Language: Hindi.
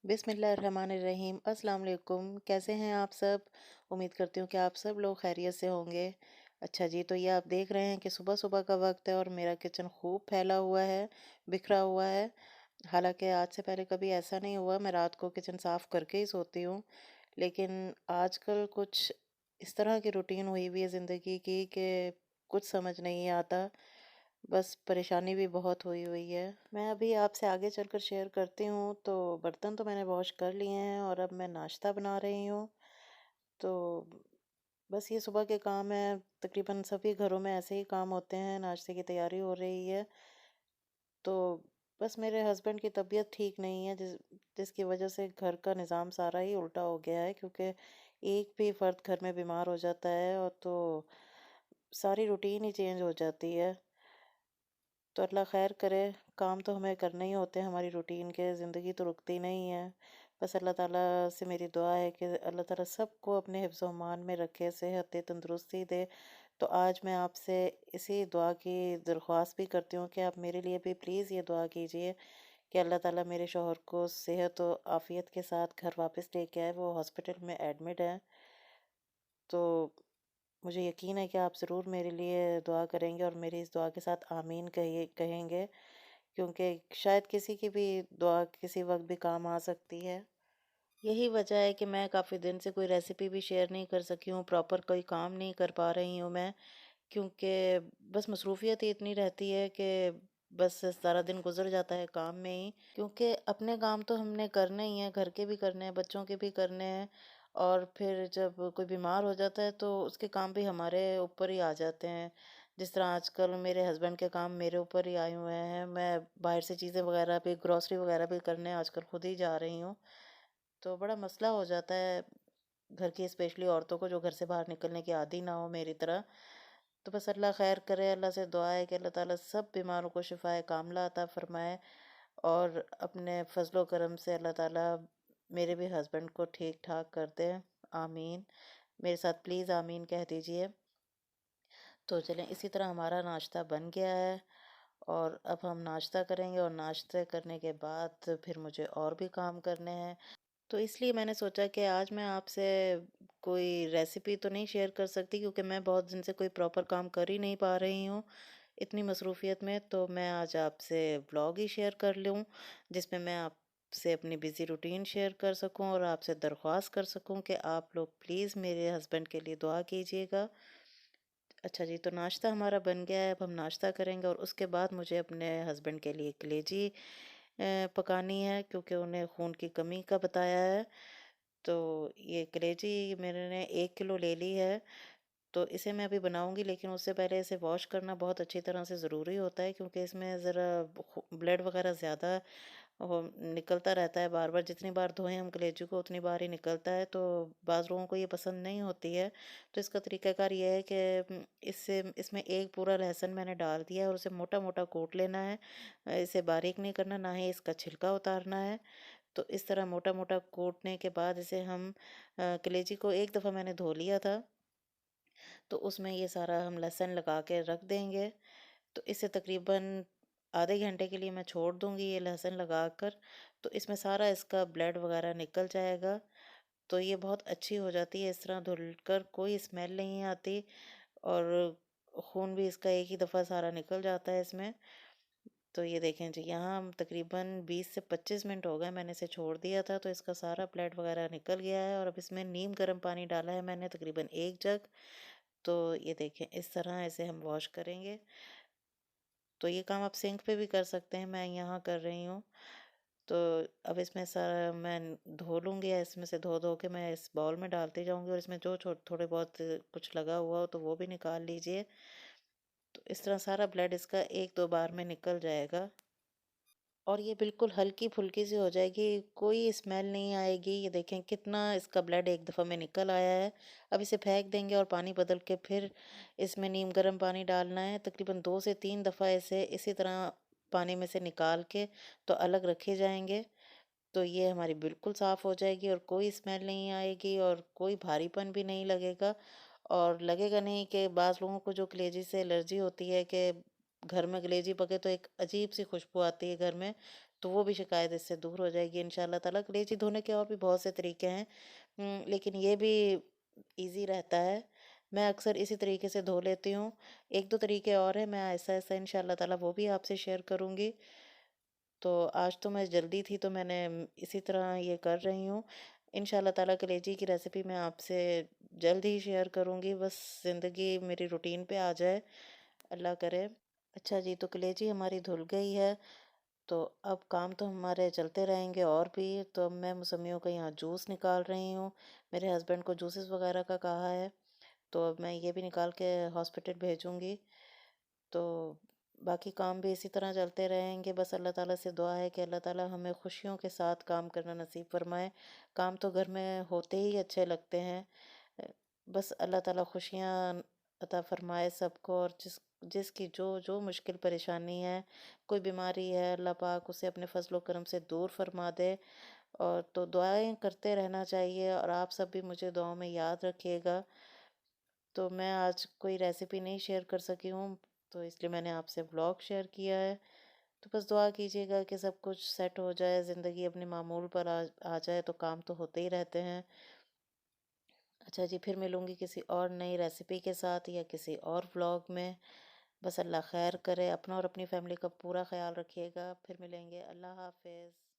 बिस्मिल्लाहिर्रहमानिर्रहीम। अस्सलाम वालेकुम। कैसे हैं आप सब? उम्मीद करती हूँ कि आप सब लोग खैरियत से होंगे। अच्छा जी, तो ये आप देख रहे हैं कि सुबह-सुबह का वक़्त है और मेरा किचन खूब फैला हुआ है, बिखरा हुआ है। हालाँकि आज से पहले कभी ऐसा नहीं हुआ, मैं रात को किचन साफ़ करके ही सोती हूँ। लेकिन आजकल कुछ इस तरह की रूटीन हुई हुई है ज़िंदगी की कि कुछ समझ नहीं आता। बस परेशानी भी बहुत हुई हुई है। मैं अभी आपसे आगे चलकर शेयर करती हूँ, तो बर्तन तो मैंने वॉश कर लिए हैं और अब मैं नाश्ता बना रही हूँ। तो बस ये सुबह के काम हैं, तकरीबन सभी घरों में ऐसे ही काम होते हैं, नाश्ते की तैयारी हो रही है। तो बस मेरे हस्बैंड की तबीयत ठीक नहीं है जिसकी वजह से घर का निज़ाम सारा ही उल्टा हो गया है, क्योंकि एक भी फ़र्द घर में बीमार हो जाता है और तो सारी रूटीन ही चेंज हो जाती है। तो अल्लाह खैर करे, काम तो हमें करने ही होते हैं हमारी रूटीन के, ज़िंदगी तो रुकती नहीं है। बस अल्लाह ताला से मेरी दुआ है कि अल्लाह ताला सबको अपने हिफ्ज़ अमान में रखे, सेहत दे, तंदुरुस्ती दे। तो आज मैं आपसे इसी दुआ की दरख्वास्त भी करती हूँ कि आप मेरे लिए भी प्लीज़ ये दुआ कीजिए कि अल्लाह ताला मेरे शौहर को सेहत और आफ़ियत के साथ घर वापस लेके आए। वो हॉस्पिटल में एडमिट हैं। तो मुझे यकीन है कि आप ज़रूर मेरे लिए दुआ करेंगे और मेरी इस दुआ के साथ आमीन कहेंगे, क्योंकि शायद किसी की भी दुआ किसी वक्त भी काम आ सकती है। यही वजह है कि मैं काफ़ी दिन से कोई रेसिपी भी शेयर नहीं कर सकी हूँ, प्रॉपर कोई काम नहीं कर पा रही हूँ मैं, क्योंकि बस मसरूफ़ियत ही इतनी रहती है कि बस सारा दिन गुजर जाता है काम में ही, क्योंकि अपने काम तो हमने करने ही हैं, घर के भी करने हैं, बच्चों के भी करने हैं। और फिर जब कोई बीमार हो जाता है तो उसके काम भी हमारे ऊपर ही आ जाते हैं। जिस तरह आजकल मेरे हस्बैंड के काम मेरे ऊपर ही आए हुए हैं, मैं बाहर से चीज़ें वगैरह भी, ग्रॉसरी वगैरह भी करने आजकल खुद ही जा रही हूँ। तो बड़ा मसला हो जाता है घर की स्पेशली औरतों को, जो घर से बाहर निकलने की आदी ना हो मेरी तरह। तो बस अल्लाह खैर करे, अल्लाह से दुआ है कि अल्लाह ताला सब बीमारों को शिफाए कामला अता फरमाए और अपने फजलो करम से अल्लाह ताला मेरे भी हस्बैंड को ठीक ठाक कर दे। आमीन। मेरे साथ प्लीज़ आमीन कह दीजिए। तो चलें, इसी तरह हमारा नाश्ता बन गया है और अब हम नाश्ता करेंगे और नाश्ते करने के बाद फिर मुझे और भी काम करने हैं। तो इसलिए मैंने सोचा कि आज मैं आपसे कोई रेसिपी तो नहीं शेयर कर सकती, क्योंकि मैं बहुत दिन से कोई प्रॉपर काम कर ही नहीं पा रही हूँ इतनी मसरूफ़ियत में। तो मैं आज आपसे व्लॉग ही शेयर कर लूँ, जिसमें मैं आपसे अपनी बिज़ी रूटीन शेयर कर सकूँ और आपसे दरख्वास्त कर सकूँ कि आप लोग प्लीज़ मेरे हस्बैंड के लिए दुआ कीजिएगा। अच्छा जी, तो नाश्ता हमारा बन गया है, अब हम नाश्ता करेंगे और उसके बाद मुझे अपने हस्बैंड के लिए कलेजी पकानी है, क्योंकि उन्हें खून की कमी का बताया है। तो ये कलेजी मैंने 1 किलो ले ली है, तो इसे मैं अभी बनाऊँगी, लेकिन उससे पहले इसे वॉश करना बहुत अच्छी तरह से ज़रूरी होता है, क्योंकि इसमें ज़रा ब्लड वगैरह ज़्यादा हो निकलता रहता है बार-बार। जितनी बार धोएँ हम कलेजी को उतनी बार ही निकलता है, तो बाज़ लोगों को ये पसंद नहीं होती है। तो इसका तरीक़ाकार ये है कि इससे इसमें एक पूरा लहसुन मैंने डाल दिया है और उसे मोटा-मोटा कूट लेना है। इसे बारीक नहीं करना, ना ही इसका छिलका उतारना है। तो इस तरह मोटा-मोटा कूटने के बाद इसे हम कलेजी को एक दफ़ा मैंने धो लिया था, तो उसमें ये सारा हम लहसुन लगा के रख देंगे। तो इसे तकरीबन आधे घंटे के लिए मैं छोड़ दूँगी ये लहसुन लगाकर, तो इसमें सारा इसका ब्लड वगैरह निकल जाएगा। तो ये बहुत अच्छी हो जाती है, इस तरह धुलकर कोई स्मेल नहीं आती और खून भी इसका एक ही दफ़ा सारा निकल जाता है इसमें। तो ये देखें जी, यहाँ हम तकरीबन 20 से 25 मिनट हो गए मैंने इसे छोड़ दिया था, तो इसका सारा ब्लड वगैरह निकल गया है और अब इसमें नीम गर्म पानी डाला है मैंने तकरीबन 1 जग। तो ये देखें, इस तरह इसे हम वॉश करेंगे। तो ये काम आप सिंक पे भी कर सकते हैं, मैं यहाँ कर रही हूँ। तो अब इसमें सारा मैं धो लूँगी, या इसमें से धो-धो के मैं इस बाउल में डालती जाऊँगी और इसमें जो थोड़े बहुत कुछ लगा हुआ हो तो वो भी निकाल लीजिए। तो इस तरह सारा ब्लड इसका 1-2 बार में निकल जाएगा और ये बिल्कुल हल्की-फुल्की सी हो जाएगी, कोई स्मेल नहीं आएगी। ये देखें कितना इसका ब्लड एक दफ़ा में निकल आया है। अब इसे फेंक देंगे और पानी बदल के फिर इसमें नीम गर्म पानी डालना है। तकरीबन 2 से 3 दफ़ा इसे इसी तरह पानी में से निकाल के तो अलग रखे जाएँगे। तो ये हमारी बिल्कुल साफ़ हो जाएगी और कोई स्मेल नहीं आएगी और कोई भारीपन भी नहीं लगेगा। और लगेगा नहीं कि बाज़ लोगों को जो कलेजी से एलर्जी होती है कि घर में कलेजी पके तो एक अजीब सी खुशबू आती है घर में, तो वो भी शिकायत इससे दूर हो जाएगी इंशाल्लाह ताला। कलेजी धोने के और भी बहुत से तरीके हैं, लेकिन ये भी ईज़ी रहता है। मैं अक्सर इसी तरीके से धो लेती हूँ। 1-2 तरीके और हैं, मैं आहिस्ता-आहिस्ता इंशाल्लाह ताला वो भी आपसे शेयर करूँगी। तो आज तो मैं जल्दी थी तो मैंने इसी तरह ये कर रही हूँ। इंशाल्लाह ताला कलेजी की रेसिपी मैं आपसे जल्द ही शेयर करूँगी, बस ज़िंदगी मेरी रूटीन पे आ जाए, अल्लाह करे। अच्छा जी, तो कलेजी हमारी धुल गई है, तो अब काम तो हमारे चलते रहेंगे और भी। तो अब मैं मौसमियों का यहाँ जूस निकाल रही हूँ। मेरे हस्बैंड को जूसेस वगैरह का कहा है, तो अब मैं ये भी निकाल के हॉस्पिटल भेजूँगी। तो बाकी काम भी इसी तरह चलते रहेंगे। बस अल्लाह ताला से दुआ है कि अल्लाह ताला हमें खुशियों के साथ काम करना नसीब फरमाए। काम तो घर में होते ही अच्छे लगते हैं। अ, बस अल्लाह ताला खुशियाँ अता फरमाए सबको, और जिसकी जो जो मुश्किल परेशानी है, कोई बीमारी है, अल्लाह पाक उसे अपने फजलो करम से दूर फरमा दे। और तो दुआएं करते रहना चाहिए, और आप सब भी मुझे दुआओं में याद रखिएगा। तो मैं आज कोई रेसिपी नहीं शेयर कर सकी हूँ, तो इसलिए मैंने आपसे व्लॉग शेयर किया है। तो बस दुआ कीजिएगा कि सब कुछ सेट हो जाए, ज़िंदगी अपने मामूल पर आ जाए, तो काम तो होते ही रहते हैं। अच्छा जी, फिर मिलूँगी किसी और नई रेसिपी के साथ या किसी और व्लॉग में। बस अल्लाह खैर करे, अपना और अपनी फैमिली का पूरा ख़्याल रखिएगा। फिर मिलेंगे, अल्लाह हाफ़िज़।